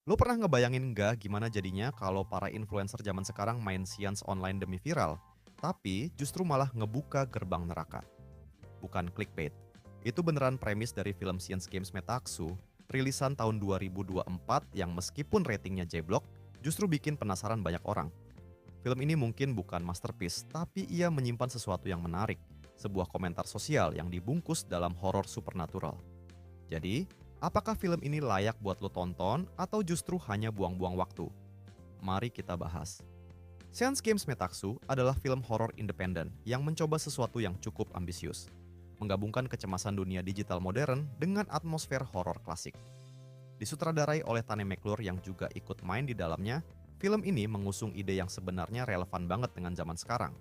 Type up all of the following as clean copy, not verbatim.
Lo pernah ngebayangin nggak gimana jadinya kalau para influencer zaman sekarang main science online demi viral, tapi justru malah ngebuka gerbang neraka? Bukan clickbait. Itu beneran premis dari film Science Games Metaxu, rilisan tahun 2024 yang meskipun ratingnya jeblok, justru bikin penasaran banyak orang. Film ini mungkin bukan masterpiece, tapi ia menyimpan sesuatu yang menarik, sebuah komentar sosial yang dibungkus dalam horor supernatural. Jadi, apakah film ini layak buat lo tonton atau justru hanya buang-buang waktu? Mari kita bahas. Science Games Metaxu adalah film horor independen yang mencoba sesuatu yang cukup ambisius, menggabungkan kecemasan dunia digital modern dengan atmosfer horor klasik. Disutradarai oleh Tane McClure yang juga ikut main di dalamnya, film ini mengusung ide yang sebenarnya relevan banget dengan zaman sekarang.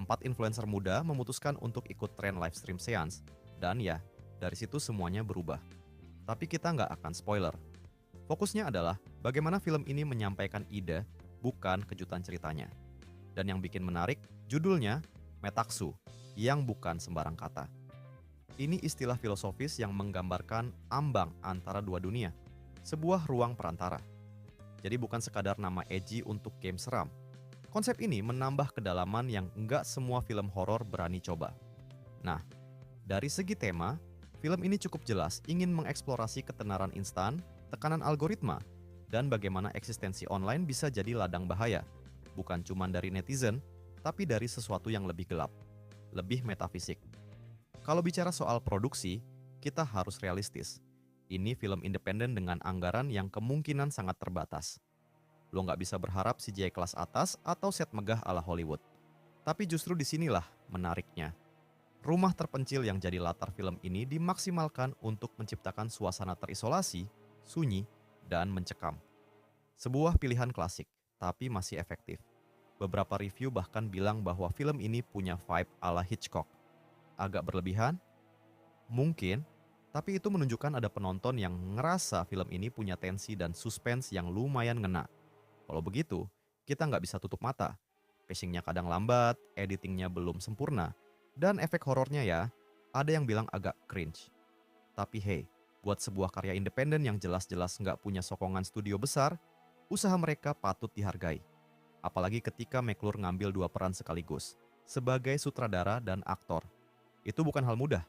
4 influencer muda memutuskan untuk ikut tren live stream seance, dan ya, dari situ semuanya berubah. Tapi kita nggak akan spoiler. Fokusnya adalah bagaimana film ini menyampaikan ide, bukan kejutan ceritanya. Dan yang bikin menarik, judulnya Metaxu, yang bukan sembarang kata. Ini istilah filosofis yang menggambarkan ambang antara dua dunia, sebuah ruang perantara. Jadi bukan sekadar nama edgy untuk game seram. Konsep ini menambah kedalaman yang nggak semua film horor berani coba. Nah, dari segi tema, film ini cukup jelas ingin mengeksplorasi ketenaran instan, tekanan algoritma, dan bagaimana eksistensi online bisa jadi ladang bahaya. Bukan cuma dari netizen, tapi dari sesuatu yang lebih gelap, lebih metafisik. Kalau bicara soal produksi, kita harus realistis. Ini film independen dengan anggaran yang kemungkinan sangat terbatas. Lo nggak bisa berharap CGI kelas atas atau set megah ala Hollywood. Tapi justru disinilah menariknya. Rumah terpencil yang jadi latar film ini dimaksimalkan untuk menciptakan suasana terisolasi, sunyi, dan mencekam. Sebuah pilihan klasik, tapi masih efektif. Beberapa review bahkan bilang bahwa film ini punya vibe ala Hitchcock. Agak berlebihan? Mungkin, tapi itu menunjukkan ada penonton yang ngerasa film ini punya tensi dan suspense yang lumayan ngena. Kalau begitu, kita nggak bisa tutup mata. Pacingnya kadang lambat, editingnya belum sempurna, dan efek horornya ya, ada yang bilang agak cringe. Tapi hey, buat sebuah karya independen yang jelas-jelas nggak punya sokongan studio besar, usaha mereka patut dihargai. Apalagi ketika McClure ngambil dua peran sekaligus, sebagai sutradara dan aktor. Itu bukan hal mudah,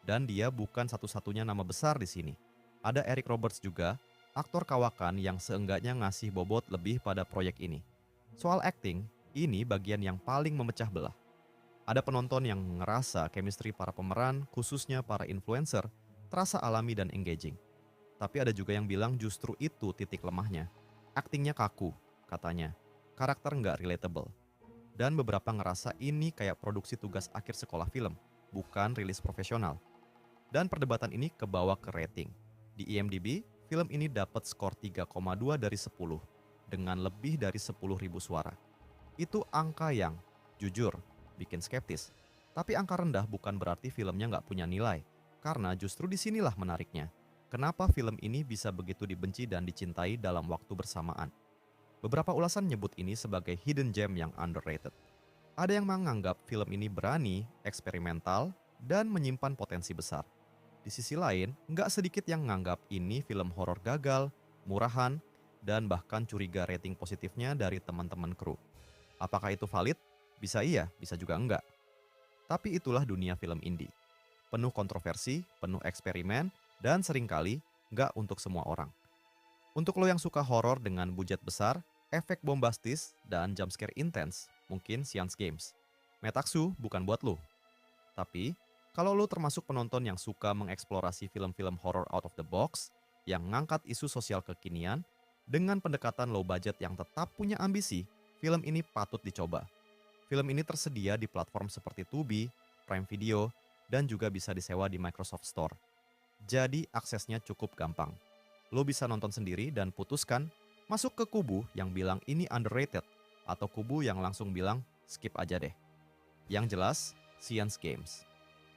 dan dia bukan satu-satunya nama besar di sini. Ada Eric Roberts juga, aktor kawakan yang seenggaknya ngasih bobot lebih pada proyek ini. Soal acting, ini bagian yang paling memecah belah. Ada penonton yang ngerasa chemistry para pemeran, khususnya para influencer, terasa alami dan engaging. Tapi ada juga yang bilang justru itu titik lemahnya. Aktingnya kaku, katanya. Karakter nggak relatable. Dan beberapa ngerasa ini kayak produksi tugas akhir sekolah film, bukan rilis profesional. Dan perdebatan ini kebawa ke rating. Di IMDb, film ini dapat skor 3,2 dari 10 dengan lebih dari 10.000 suara. Itu angka yang, jujur, bikin skeptis. Tapi angka rendah bukan berarti filmnya nggak punya nilai, karena justru disinilah menariknya. Kenapa film ini bisa begitu dibenci dan dicintai dalam waktu bersamaan? Beberapa ulasan nyebut ini sebagai hidden gem yang underrated. Ada yang menganggap film ini berani, eksperimental, dan menyimpan potensi besar. Di sisi lain, nggak sedikit yang menganggap ini film horor gagal, murahan, dan bahkan curiga rating positifnya dari teman-teman kru. Apakah itu valid? Bisa iya, bisa juga enggak. Tapi itulah dunia film indie. Penuh kontroversi, penuh eksperimen, dan seringkali nggak untuk semua orang. Untuk lo yang suka horor dengan budget besar, efek bombastis, dan jumpscare intens, mungkin Science Games. Metaxu bukan buat lo. Tapi, kalau lo termasuk penonton yang suka mengeksplorasi film-film horror out of the box, yang ngangkat isu sosial kekinian, dengan pendekatan low budget yang tetap punya ambisi, film ini patut dicoba. Film ini tersedia di platform seperti Tubi, Prime Video, dan juga bisa disewa di Microsoft Store. Jadi aksesnya cukup gampang. Lo bisa nonton sendiri dan putuskan masuk ke kubu yang bilang ini underrated atau kubu yang langsung bilang skip aja deh. Yang jelas, Science Games.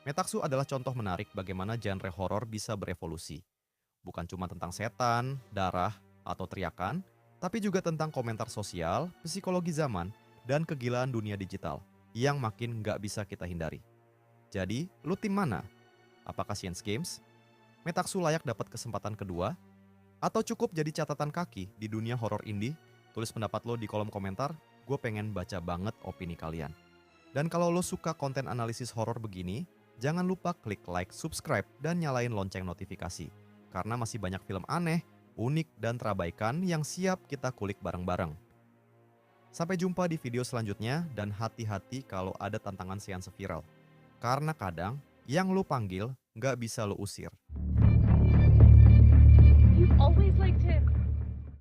Metaxu adalah contoh menarik bagaimana genre horor bisa berevolusi. Bukan cuma tentang setan, darah, atau teriakan, tapi juga tentang komentar sosial, psikologi zaman, dan kegilaan dunia digital yang makin nggak bisa kita hindari. Jadi, lu tim mana? Apakah Science Games? Metaxu layak dapat kesempatan kedua? Atau cukup jadi catatan kaki di dunia horor indie? Tulis pendapat lo di kolom komentar, gue pengen baca banget opini kalian. Dan kalau lo suka konten analisis horor begini, jangan lupa klik like, subscribe, dan nyalain lonceng notifikasi. Karena masih banyak film aneh, unik, dan terabaikan yang siap kita kulik bareng-bareng. Sampai jumpa di video selanjutnya, dan hati-hati kalau ada tantangan seanse viral. Karena kadang, yang lo panggil nggak bisa lo usir. You've always liked him.